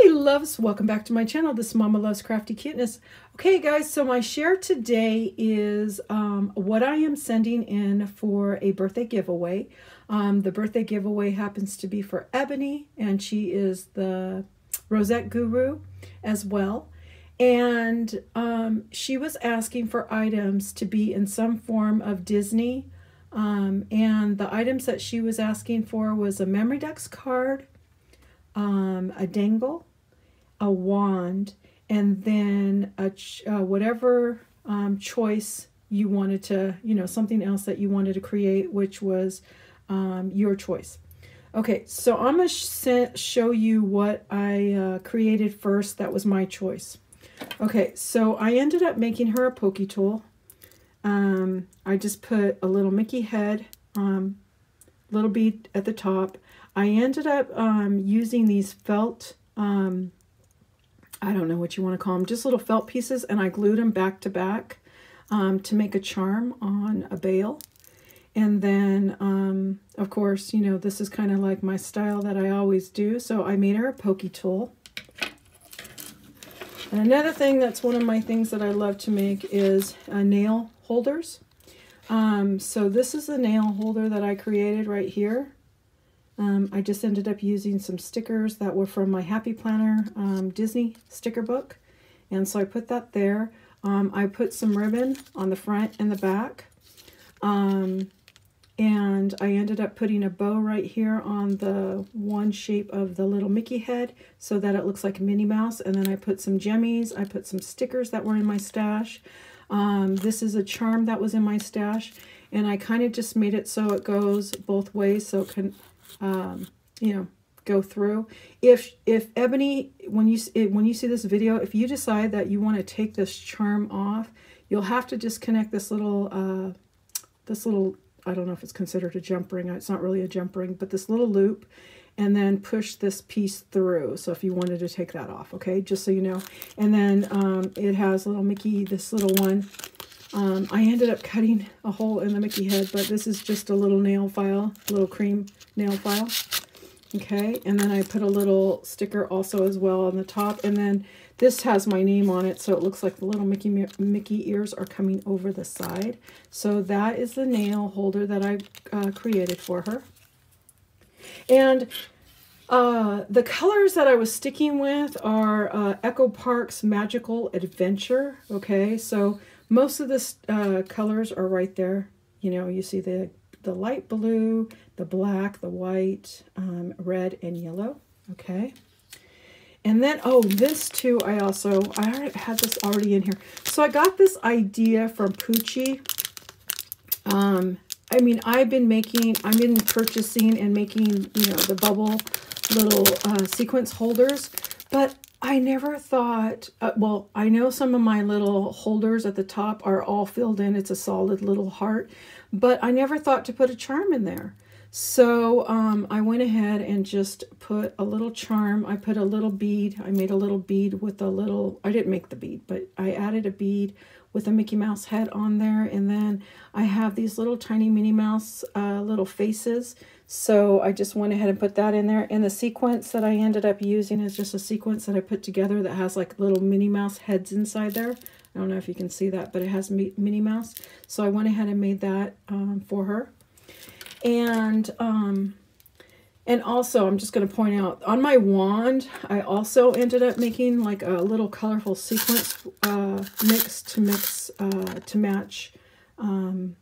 Hi loves, welcome back to my channel. This is Mama Loves Crafty Cuteness. Okay guys, so my share today is what I am sending in for a birthday giveaway. The birthday giveaway happens to be for Ebony, and she is the Rosette Guru as well. And she was asking for items to be in some form of Disney. And the items that she was asking for was a Memory Dex card, a dangle, a wand, and then whatever choice you wanted to, something else that you wanted to create, which was your choice. Okay, so I'm going to show you what I created first. That was my choice. Okay, so I ended up making her a pokey tool. I just put a little Mickey head, little bead at the top. I ended up using these felt, I don't know what you want to call them, just little felt pieces, and I glued them back to back to make a charm on a bail. And then, of course, this is kind of like my style that I always do, so I made her a pokey tool. And another thing that's one of my things that I love to make is nail holders. So this is a nail holder that I created right here. I just ended up using some stickers that were from my Happy Planner Disney sticker book. And so I put that there. I put some ribbon on the front and the back. And I ended up putting a bow right here on the one shape of the little Mickey head so that it looks like a Minnie Mouse. And then I put some jemmies. I put some stickers that were in my stash. This is a charm that was in my stash. And I kind of just made it so it goes both ways so it can go through. If Ebony, when you see this video, if you decide that you want to take this charm off, you'll have to disconnect this little I don't know if it's considered a jump ring. It's not really a jump ring, but this little loop, and then push this piece through. So if you wanted to take that off, okay, just so you know. And then it has little Mickey, this little one. I ended up cutting a hole in the Mickey head, but this is just a little nail file, little cream nail file. Okay, and then I put a little sticker also as well on the top, and then this has my name on it, so it looks like the little Mickey ears are coming over the side. So that is the nail holder that I created for her. And the colors that I was sticking with are Echo Park's Magical Adventure. Okay, so most of the colors are right there. You see the light blue, the black, the white, red, and yellow. Okay. And then, oh, this too, I already had this already in here. So I got this idea from Poochie. I mean, I've been purchasing and making, the bubble little sequence holders, but I never thought, well, I know some of my little holders at the top are all filled in. It's a solid little heart, but I never thought to put a charm in there. So I went ahead and just put a little charm. I put a little bead. I made a little bead with a little, I didn't make the bead, but I added a bead with a Mickey Mouse head on there. And then I have these little tiny Minnie Mouse little faces. So I just went ahead and put that in there. And the sequence that I ended up using is just a sequence that I put together that has like little Minnie Mouse heads inside there. I don't know if you can see that, but it has Minnie Mouse. So I went ahead and made that for her. And also, I'm just going to point out, on my wand, I also ended up making like a little colorful sequence mix to match, oh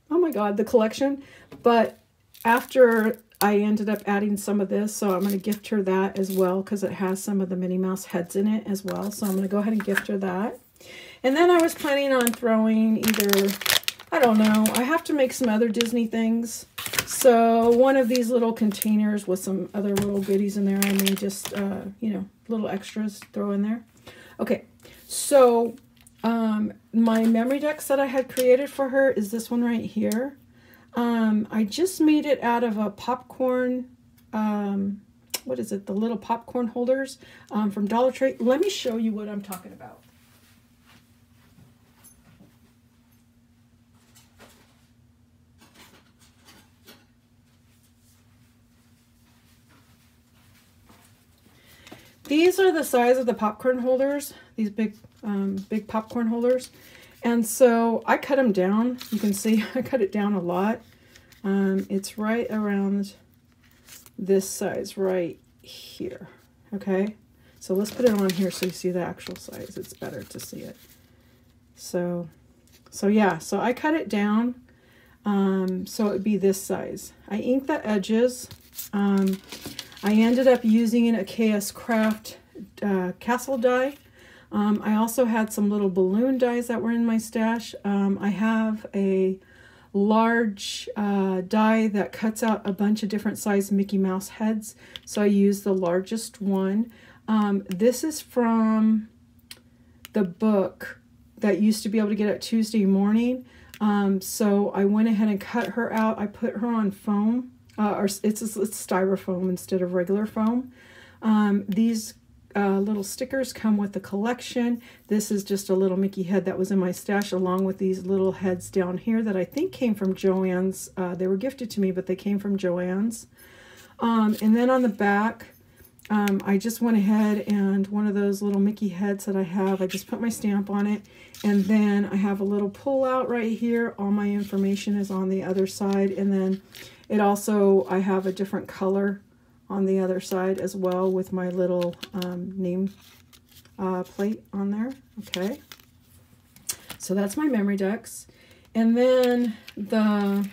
my God, the collection. But after I ended up adding some of this, so I'm going to gift her that as well, because it has some of the Minnie Mouse heads in it as well. So I'm going to go ahead and gift her that. And then I was planning on throwing either, I don't know, I have to make some other Disney things. So one of these little containers with some other little goodies in there, I may just, little extras throw in there. Okay, so my memory decks that I had created for her is this one right here. I just made it out of a popcorn, what is it, the little popcorn holders from Dollar Tree. Let me show you what I'm talking about. These are the size of the popcorn holders, these big popcorn holders. And so I cut them down. You can see I cut it down a lot. It's right around this size right here. Okay, so let's put it on here so you see the actual size. It's better to see it. So yeah, so I cut it down so it would be this size. I inked the edges. I ended up using a KS Craft castle die. I also had some little balloon dies that were in my stash. I have a large die that cuts out a bunch of different size Mickey Mouse heads, so I used the largest one. This is from the book that used to be able to get at Tuesday Morning. So I went ahead and cut her out. I put her on foam, or it's styrofoam instead of regular foam. These little stickers come with the collection. This is just a little Mickey head that was in my stash, along with these little heads down here that I think came from Joann's. They were gifted to me, but they came from Joann's. And then on the back, I just went ahead and one of those little Mickey heads that I have, I just put my stamp on it. And then I have a little pull out right here. All my information is on the other side. And then it also, I have a different color on the other side as well with my little name plate on there. Okay, so that's my memory decks. And then the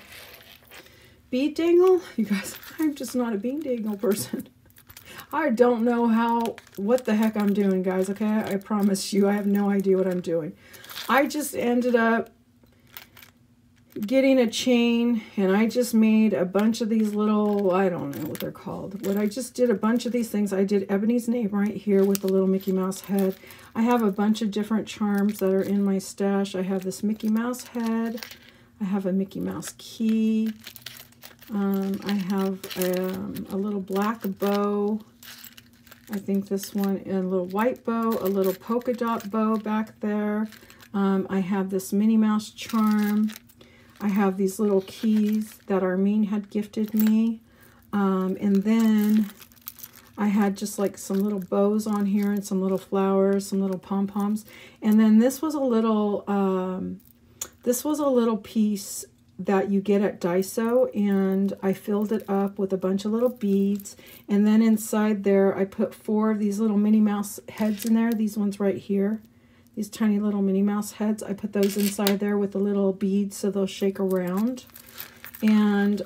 bead dangle, you guys, I'm just not a bead dangle person. I don't know what the heck I'm doing, guys, okay? I promise you, I have no idea what I'm doing. I just ended up getting a chain, and I just made a bunch of these little, I don't know what they're called. What I just did a bunch of these things. I did Ebony's name right here with the little Mickey Mouse head. I have a bunch of different charms that are in my stash. I have this Mickey Mouse head. I have a Mickey Mouse key. I have a little black bow. I think this one, and a little white bow, a little polka dot bow back there. I have this Minnie Mouse charm. I have these little keys that Armin had gifted me. And then I had just like some little bows on here and some little flowers, some little pom-poms. And then this was a little piece that you get at Daiso, and I filled it up with a bunch of little beads. And then inside there, I put 4 of these little Minnie Mouse heads in there. These ones right here. These tiny little Minnie Mouse heads, I put those inside there with the little beads so they'll shake around. And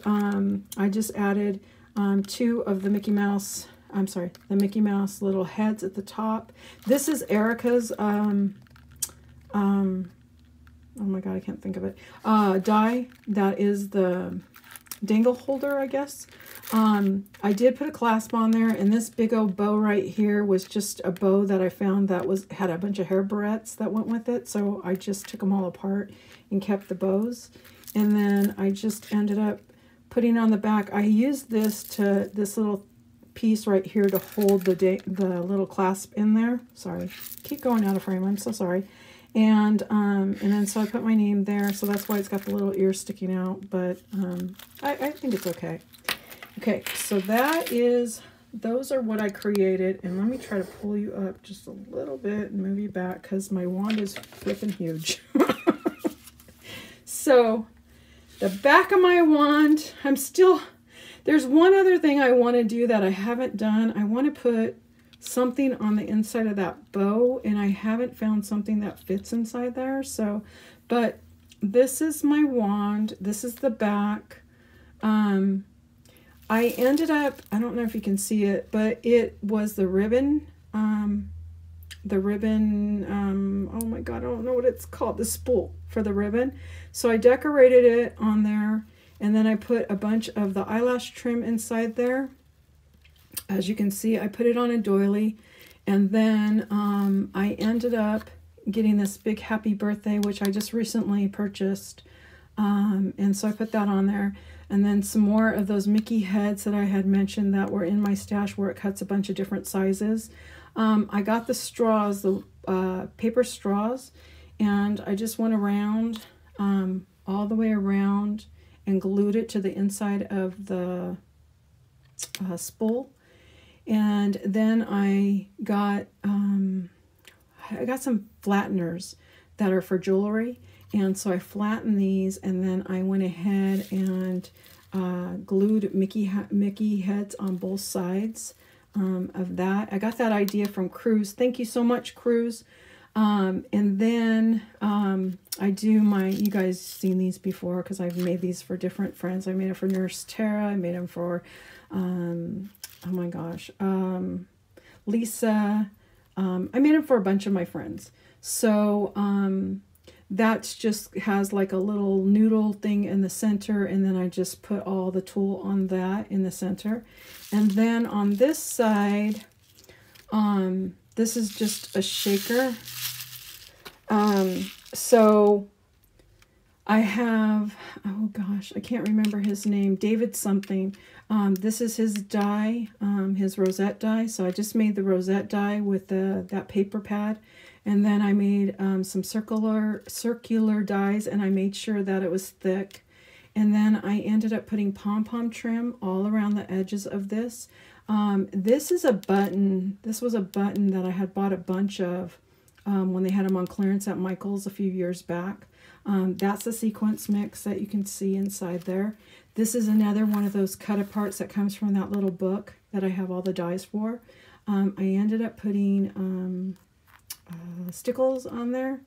I just added 2 of the Mickey Mouse, the Mickey Mouse little heads at the top. This is Erica's, oh my god, I can't think of it, die. That is the dangle holder, I guess. I did put a clasp on there, and this big old bow right here was just a bow that I found that had a bunch of hair barrettes that went with it, so I just took them all apart and kept the bows. And then I just ended up putting on the back. I used this little piece right here to hold the little clasp in there. Sorry, keep going out of frame, I'm so sorry. And then so I put my name there, so that's why it's got the little ears sticking out, but I think it's okay. Okay, so those are what I created, and let me try to pull you up just a little bit and move you back because my wand is flipping huge. So the back of my wand, there's one other thing I want to do that I haven't done. I want to put something on the inside of that bow, and I haven't found something that fits inside there. So, but this is my wand. This is the back. I ended up, I don't know if you can see it, but it was the ribbon. Oh my god, I don't know what it's called, the spool for the ribbon. So I decorated it on there, and then I put a bunch of the eyelash trim inside there. As you can see, I put it on a doily, and then I ended up getting this big happy birthday, which I just recently purchased, and so I put that on there. And then some more of those Mickey heads that I had mentioned that were in my stash, where it cuts a bunch of different sizes. I got the straws, the paper straws, and I just went around, all the way around, and glued it to the inside of the spool. And And then I got some flatteners that are for jewelry. And so I flattened these, and then I went ahead and glued Mickey heads on both sides of that. I got that idea from Cruz. Thank you so much, Cruz. And then I do my, you guys seen these before because I've made these for different friends. I made it for Nurse Tara. I made them for, oh my gosh, Lisa. I made them for a bunch of my friends. So that's just has like a little noodle thing in the center, and then I just put all the tulle on that in the center. And then on this side, this is just a shaker. So I have, oh gosh, I can't remember his name, David something. This is his die, his rosette die. So I just made the rosette die with that paper pad. And then I made some circular dies, and I made sure that it was thick. And then I ended up putting pom-pom trim all around the edges of this. This is a button. This was a button that I had bought a bunch of when they had them on clearance at Michael's a few years back. That's the sequence mix that you can see inside there. This is another one of those cut aparts that comes from that little book that I have all the dies for. I ended up putting stickles on there,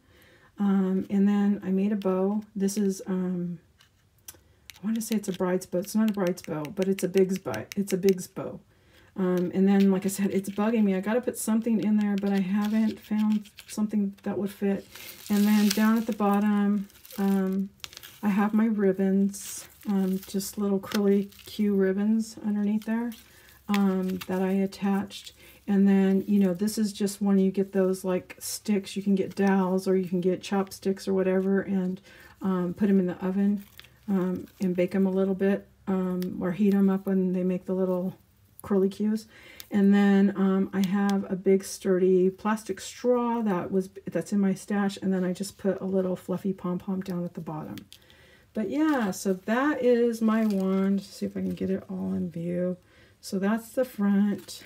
and then I made a bow. This is I want to say it's a bride's bow. It's not a bride's bow, but it's a big's bow. It's a big's bow. And then, like I said, it's bugging me. I got to put something in there, but I haven't found something that would fit. And then down at the bottom, I have my ribbons, just little curly Q ribbons underneath there that I attached. And then, you know, this is just when you get those like sticks. You can get dowels or you can get chopsticks or whatever, and put them in the oven and bake them a little bit, or heat them up when they make the little curly cues. And then I have a big sturdy plastic straw that's in my stash, and then I just put a little fluffy pom-pom down at the bottom. But yeah, so that is my wand. See if I can get it all in view. So that's the front,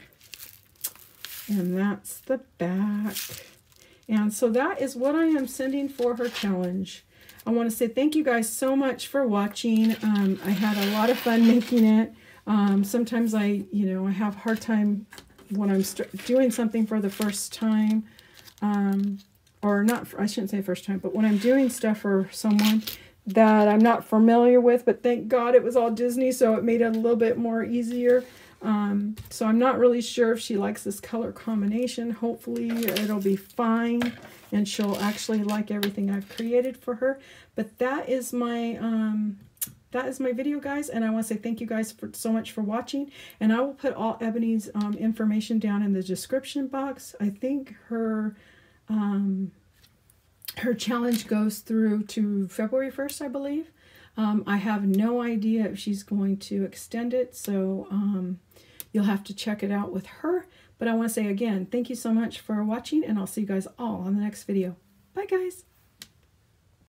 and that's the back. And so that is what I am sending for her challenge. I want to say thank you guys so much for watching. I had a lot of fun making it. Sometimes I have a hard time when I'm doing something for the first time, or not, I shouldn't say first time, but when I'm doing stuff for someone that I'm not familiar with, but thank God it was all Disney, so it made it a little bit more easier. So I'm not really sure if she likes this color combination. Hopefully it'll be fine, and she'll actually like everything I've created for her. But that is my video, guys, and I want to say thank you guys so much for watching, and I will put all Ebony's information down in the description box. I think her challenge goes through to February 1st, I believe. I have no idea if she's going to extend it, so you'll have to check it out with her. But I want to say again, thank you so much for watching, and I'll see you guys all on the next video. Bye, guys.